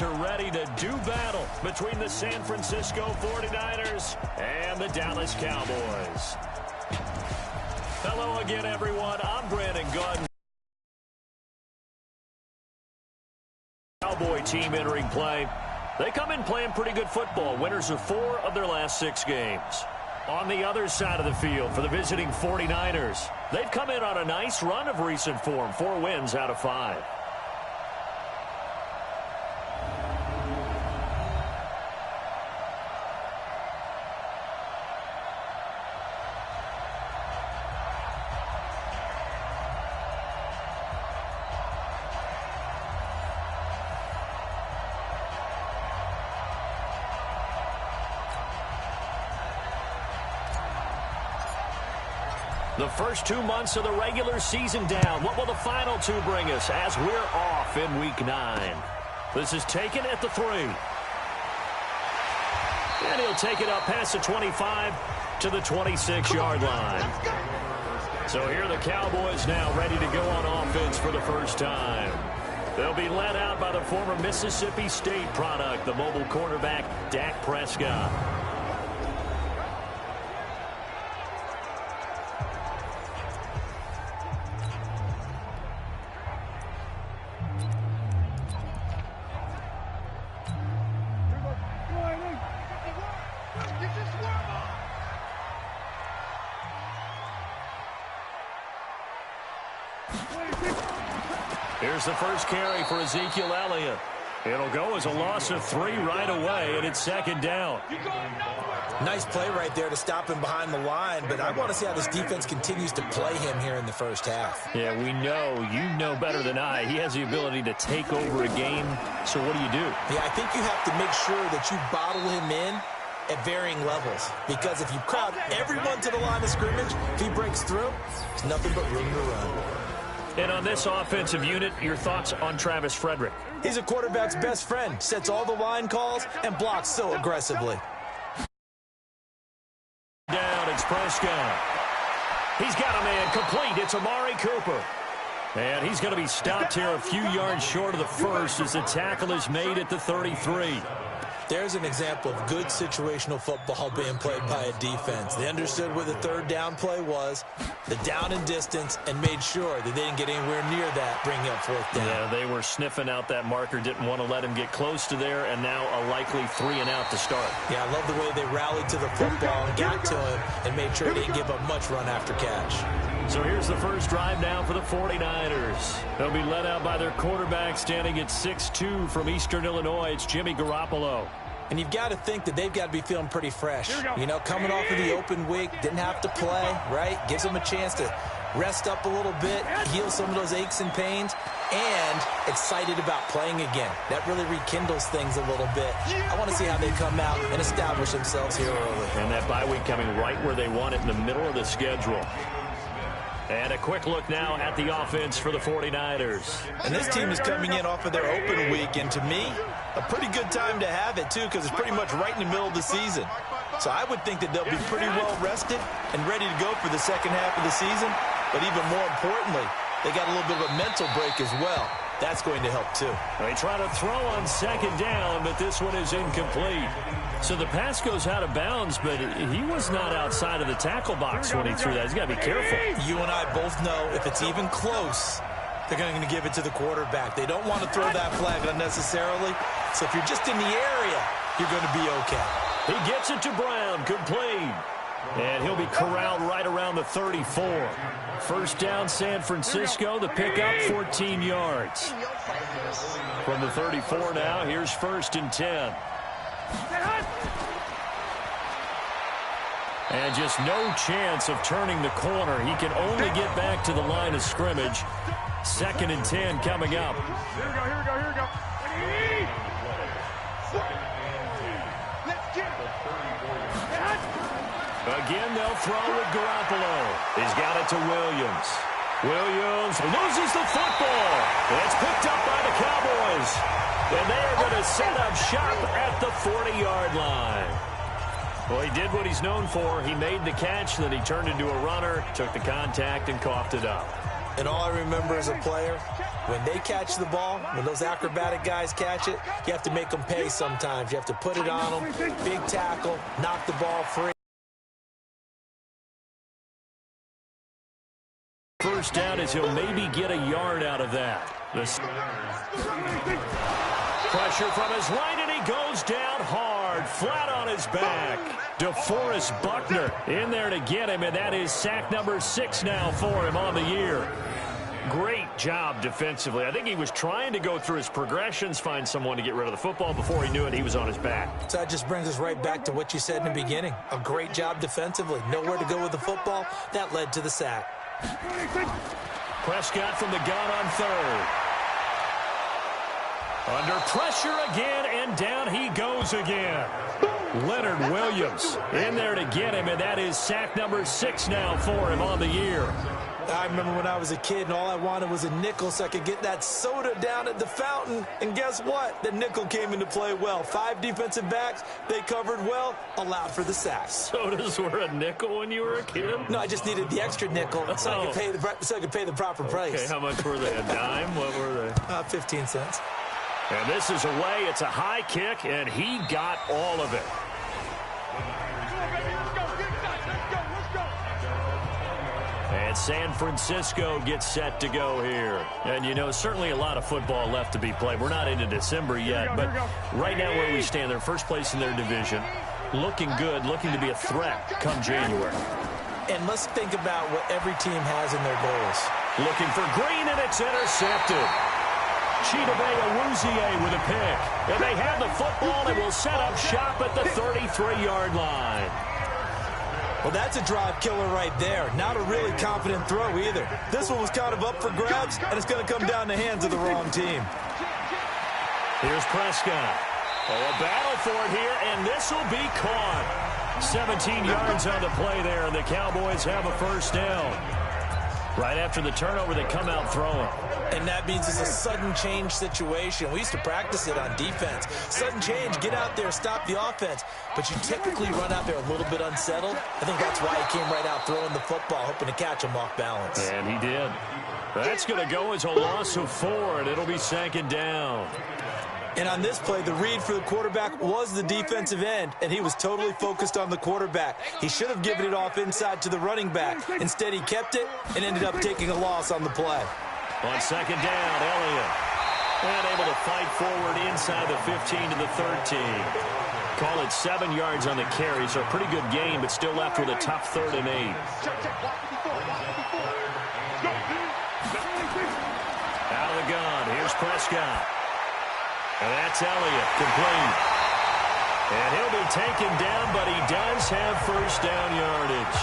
Are ready to do battle between the San Francisco 49ers and the Dallas Cowboys. Hello again, everyone. I'm Brandon Gunn. Cowboy team entering play. They come in playing pretty good football. Winners of 4 of their last 6 games. On the other side of the field for the visiting 49ers, they've come in on a nice run of recent form. 4 wins out of 5. The first 2 months of the regular season down. What will the final 2 bring us as we're off in Week 9? This is taken at the 3. And he'll take it up past the 25 to the 26-yard line. So here are the Cowboys now ready to go on offense for the first time. They'll be led out by the former Mississippi State product, the mobile quarterback, Dak Prescott. Here's the first carry for Ezekiel Elliott. It'll go as a loss of 3 right away, and it's second down. Nice play right there to stop him behind the line, but I want to see how this defense continues to play him here in the first half. Yeah, we know. You know better than I. He has the ability to take over a game, so what do you do? Yeah, I think you have to make sure that you bottle him in at varying levels, because if you crowd everyone to the line of scrimmage, if he breaks through, there's nothing but room to run. And on this offensive unit, your thoughts on Travis Frederick? He's a quarterback's best friend, sets all the line calls, and blocks so aggressively. Down, it's Prescott. He's got a man complete. It's Amari Cooper. And he's going to be stopped here a few yards short of the first as the tackle is made at the 33. There's an example of good situational football being played by a defense. They understood where the third down play was, the down and distance, and made sure that they didn't get anywhere near that, bringing up 4th down. Yeah, they were sniffing out that marker, didn't want to let him get close to there, and now a likely 3 and out to start. Yeah, I love the way they rallied to the football and got to him and made sure he didn't give up much run after catch. So here's the first drive now for the 49ers. They'll be led out by their quarterback standing at 6'2" from Eastern Illinois. It's Jimmy Garoppolo. And you've got to think that they've got to be feeling pretty fresh. You know, coming off of the open week, didn't have to play, right? Gives them a chance to rest up a little bit, heal some of those aches and pains, and excited about playing again. That really rekindles things a little bit. I want to see how they come out and establish themselves here early. And that bye week coming right where they want it, in the middle of the schedule. And a quick look now at the offense for the 49ers. And this team is coming in off of their open week, and to me, a pretty good time to have it, too, because it's pretty much right in the middle of the season. So I would think that they'll be pretty well rested and ready to go for the second half of the season. But even more importantly, they got a little bit of a mental break as well. That's going to help, too. They try to throw on second down, but this one is incomplete. So the pass goes out of bounds, but he was not outside of the tackle box when he threw that. He's got to be careful. You and I both know if it's even close, they're going to give it to the quarterback. They don't want to throw that flag unnecessarily. So if you're just in the area, you're going to be okay. He gets it to Brown, complete. And he'll be corralled right around the 34. First down, San Francisco. The pickup, 14 yards. From the 34 now, here's 1st and 10. And just no chance of turning the corner. He can only get back to the line of scrimmage. 2nd and 10 coming up. Here we go. Again, they'll throw with Garoppolo. He's got it to Williams. Williams loses the football. It's picked up by the Cowboys. And they are going to set up shop at the 40-yard line. Well, he did what he's known for. He made the catch, then he turned into a runner, took the contact, and coughed it up. And all I remember as a player, when they catch the ball, when those acrobatic guys catch it, you have to make them pay sometimes. You have to put it on them, big tackle, knock the ball free. First down as he'll maybe get a yard out of that. Pressure from his right, and he goes down hard, flat on his back. DeForest Buckner in there to get him, and that is sack number 6 now for him on the year. Great job defensively. I think he was trying to go through his progressions, find someone to get rid of the football. Before he knew it, he was on his back. So that just brings us right back to what you said in the beginning. A great job defensively. Nowhere to go with the football. That led to the sack. Prescott from the gun on third. Under pressure again, and down he goes again. Leonard Williams in there to get him, and that is sack number 6 now for him on the year. I remember when I was a kid and all I wanted was a nickel so I could get that soda down at the fountain. And guess what? The nickel came into play well. 5 defensive backs, they covered well, allowed for the sack. Sodas were a nickel when you were a kid? No, I just needed the extra nickel so I could pay the proper price. Okay, how much were they? A dime? What were they? 15 cents. And this is away. It's a high kick, and he got all of it. And San Francisco gets set to go here. And, you know, certainly a lot of football left to be played. We're not into December yet, but right now where we stand, they're first place in their division. Looking good, looking to be a threat come January. And let's think about what every team has in their goals. Looking for Green, and it's intercepted. Chidobe Awuzie with a pick. And they have the football and will set up shop at the 33-yard line. Well, that's a drive killer right there. Not a really confident throw either. This one was kind of up for grabs, and it's going to come down the hands of the wrong team. Here's Prescott. Oh, a battle for it here, and this will be caught. 17 yards on the play there, and the Cowboys have a first down. Right after the turnover, they come out throwing. And that means it's a sudden change situation. We used to practice it on defense. Sudden change, get out there, stop the offense. But you typically run out there a little bit unsettled. I think that's why he came right out throwing the football, hoping to catch him off balance. And he did. That's going to go as a loss of 4, and it'll be second down. And on this play, the read for the quarterback was the defensive end, and he was totally focused on the quarterback. He should have given it off inside to the running back. Instead, he kept it and ended up taking a loss on the play. On second down, Elliott. And able to fight forward inside the 15 to the 13. Call it 7 yards on the carry, so a pretty good game, but still left with a tough 3rd and 8. Out of the gun, here's Prescott. And that's Elliott, complete. And he'll be taken down, but he does have first down yardage.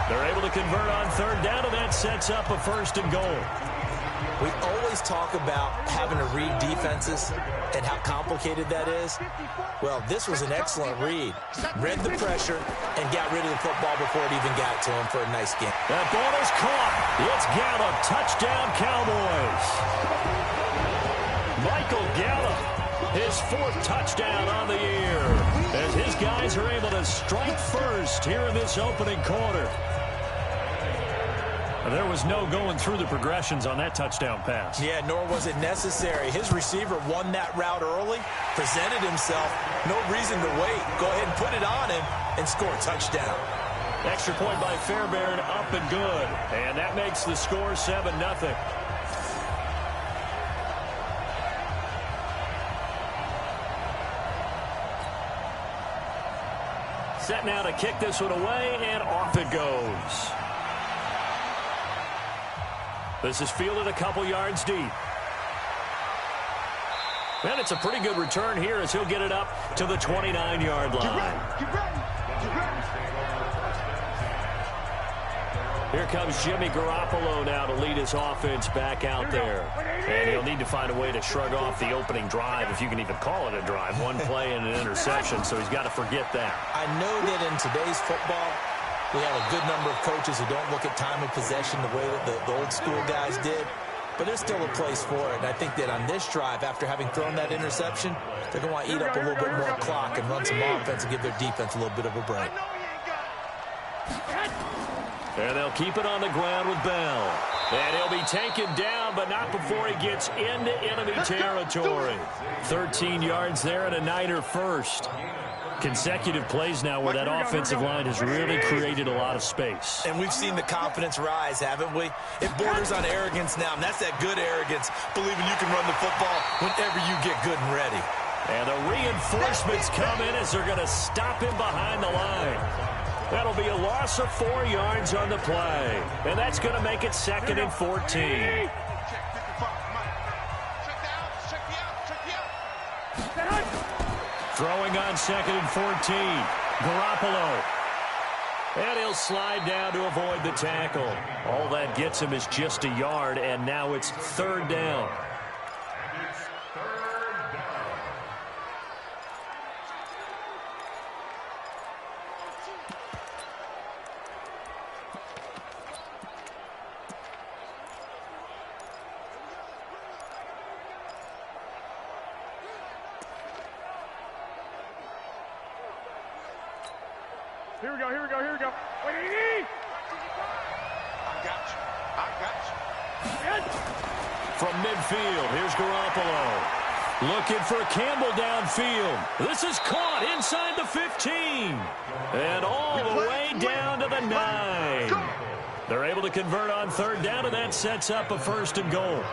They're able to convert on 3rd down, and that sets up a 1st and goal. We always talk about having to read defenses and how complicated that is. Well, this was an excellent read. Read the pressure and got rid of the football before it even got to him for a nice game. That ball is caught. It's Gallup. Touchdown, Cowboys. Michael Gallup, his 4th touchdown on the year, as his guys are able to strike first here in this opening quarter. There was no going through the progressions on that touchdown pass. Yeah, nor was it necessary. His receiver won that route early, presented himself, no reason to wait. Go ahead and put it on him and score a touchdown. Extra point by Fairbairn, up and good. And that makes the score 7-0. Set now to kick this one away, and off it goes. This is fielded a couple yards deep. And it's a pretty good return here as he'll get it up to the 29-yard line. Here comes Jimmy Garoppolo now to lead his offense back out there. And he'll need to find a way to shrug off the opening drive, if you can even call it a drive. One play and an interception, so he's got to forget that. I know that in today's football, we have a good number of coaches who don't look at time of possession the way that the old school guys did. But there's still a place for it. And I think that on this drive, after having thrown that interception, they're going to want to eat up a little bit more clock and run some offense and give their defense a little bit of a break. And they'll keep it on the ground with Bell. And he'll be taken down, but not before he gets into enemy territory. 13 yards there and a Niner first. Consecutive plays now where that offensive line has really created a lot of space. And we've seen the confidence rise, haven't we? It borders on arrogance now, and that's that good arrogance, believing you can run the football whenever you get good and ready. And the reinforcements come in as they're going to stop him behind the line. That'll be a loss of 4 yards on the play. And that's going to make it 2nd and 14. Throwing on 2nd and 14. Garoppolo. And he'll slide down to avoid the tackle. All that gets him is just a yard, and now it's 3rd down. Here we go, here we go, here we go. Wait. I got you. From midfield, here's Garoppolo. Looking for Campbell downfield. This is caught inside the 15. And all the way down to the 9. They're able to convert on 3rd down, and that sets up a 1st and goal.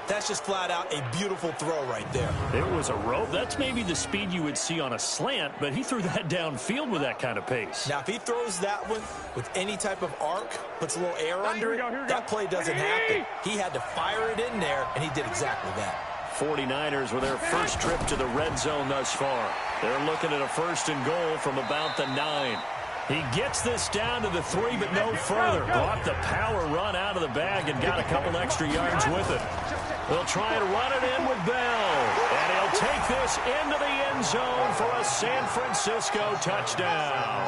That's just flat out a beautiful throw right there. It was a rope. That's maybe the speed you would see on a slant, but he threw that downfield with that kind of pace. Now, if he throws that one with any type of arc, puts a little air under it, that play doesn't happen. He had to fire it in there, and he did exactly that. 49ers with their first trip to the red zone thus far. They're looking at a 1st and goal from about the 9. He gets this down to the 3, but no further. Brought the power run out of the bag and got a couple extra yards with it. They'll try and run it in with Bell. And he'll take this into the end zone for a San Francisco touchdown.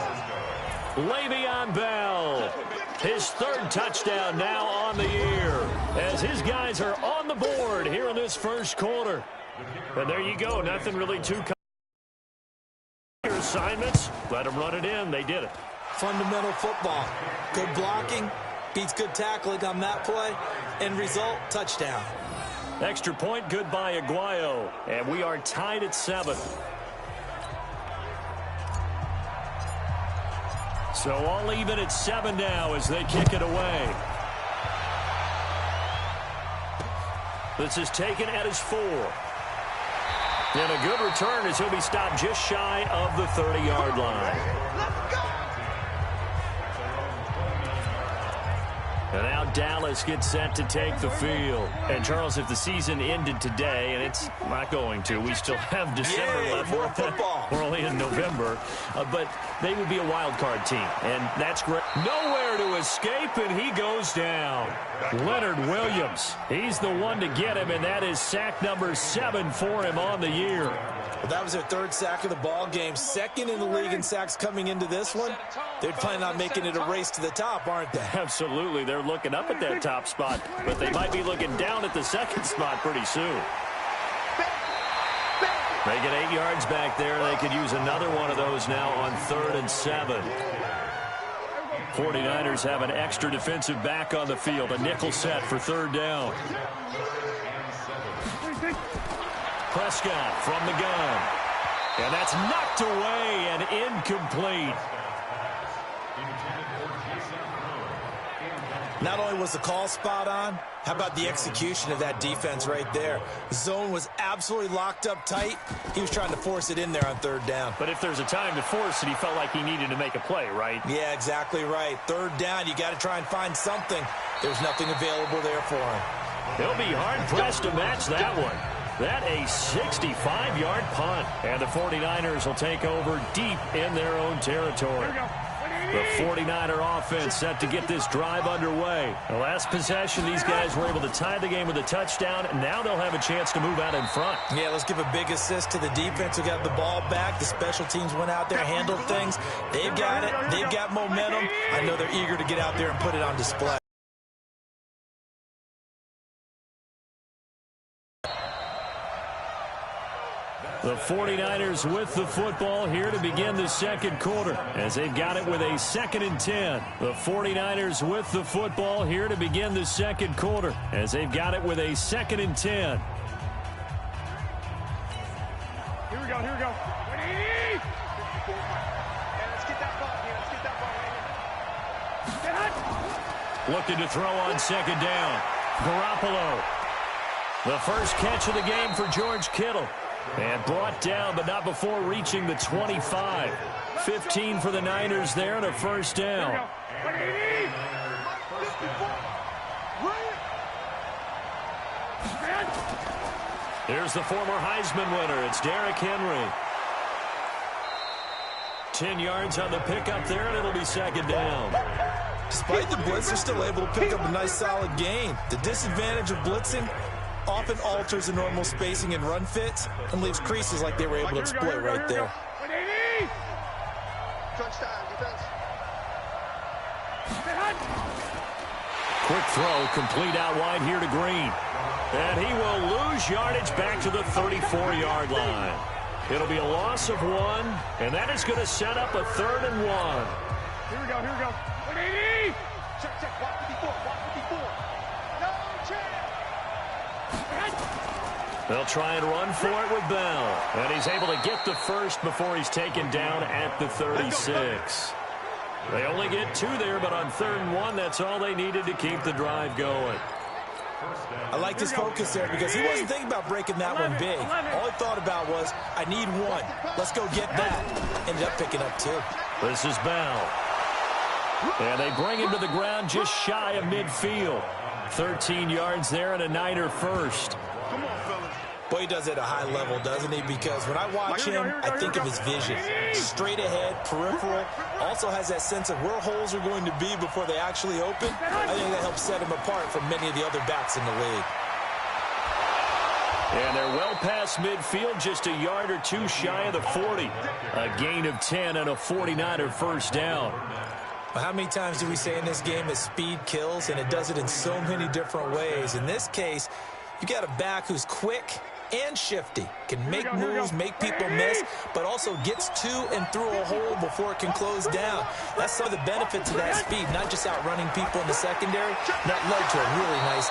Le'Veon Bell, his 3rd touchdown now on the year, as his guys are on the board here in this 1st quarter. And there you go. Nothing really too assignments. Let them run it in. They did it. Fundamental football. Good blocking. Beats good tackling on that play. End result, touchdown. Extra point, good by Aguayo. And we are tied at 7. So all even at 7 now as they kick it away. This is taken at his 4. And a good return as he'll be stopped just shy of the 30-yard line. And now Dallas gets set to take the field. And, Charles, if the season ended today, and it's not going to, we still have December left. More football. We're only in November. But they would be a wild card team, and that's great. Nowhere to escape, and he goes down. Leonard Williams, he's the one to get him, and that is sack number 7 for him on the year. Well, that was their 3rd sack of the ball game. 2nd in the league in sacks coming into this one. They're planning on making it a race to the top, aren't they? Absolutely. They're looking up at that top spot, but they might be looking down at the 2nd spot pretty soon. They get 8 yards back there. They could use another one of those now on 3rd and 7. 49ers have an extra defensive back on the field. A nickel set for 3rd down. Prescott from the gun. And that's knocked away and incomplete. Not only was the call spot on, how about the execution of that defense right there? The zone was absolutely locked up tight. He was trying to force it in there on 3rd down. But if there's a time to force it, he felt like he needed to make a play, right? Yeah, exactly right. 3rd down, you got to try and find something. There's nothing available there for him. He'll be hard-pressed to match that one. That a 65-yard punt. And the 49ers will take over deep in their own territory. The 49er offense set to get this drive underway. The last possession, these guys were able to tie the game with a touchdown. Now they'll have a chance to move out in front. Yeah, let's give a big assist to the defense who got the ball back. The special teams went out there, handled things. They've got it. They've got momentum. I know they're eager to get out there and put it on display. The 49ers with the football here to begin the second quarter as they've got it with a 2nd and 10. The 49ers with the football here to begin the second quarter as they've got it with a 2nd and 10. Here we go, here we go. Let's get that ball here, let's get that ball here. Looking to throw on 2nd down. Garoppolo. The first catch of the game for George Kittle. And brought down, but not before reaching the 25. 15 for the Niners there and a first down. Here's the former Heisman winner. It's Derrick Henry. 10 yards on the pickup there, and it'll be 2nd down. Despite the blitz, they're still able to pick up a nice solid gain. The disadvantage of blitzing often alters the normal spacing and run fits and leaves creases like they were able to exploit right there. Quick throw, complete out wide here to Green. And he will lose yardage back to the 34-yard line. It'll be a loss of 1, and that is going to set up a 3rd and 1. Here we go, here we go. 180! Check, check, block 54, block 54. No chance! They'll try and run for it with Bell. And he's able to get the first before he's taken down at the 36. They only get 2 there, but on 3rd and 1, that's all they needed to keep the drive going. I like his focus there because he wasn't thinking about breaking that one big. All he thought about was, I need 1. Let's go get that. Ended up picking up 2. This is Bell. And they bring him to the ground just shy of midfield. 13 yards there and a Niner first. Come on, fellas. Boy, he does it at a high level, doesn't he? Because when I watch him, I think of his vision. Straight ahead, peripheral. Also has that sense of where holes are going to be before they actually open. I think that helps set him apart from many of the other backs in the league. And they're well past midfield, just a yard or 2 shy of the 40. A gain of 10 and a 49er first down. Well, how many times do we say in this game that speed kills, and it does it in so many different ways? In this case, you got a back who's quick and shifty, can make moves, make people miss, but also gets to and through a hole before it can close down. That's some of the benefits of that speed, not just outrunning people in the secondary. That led to a really nice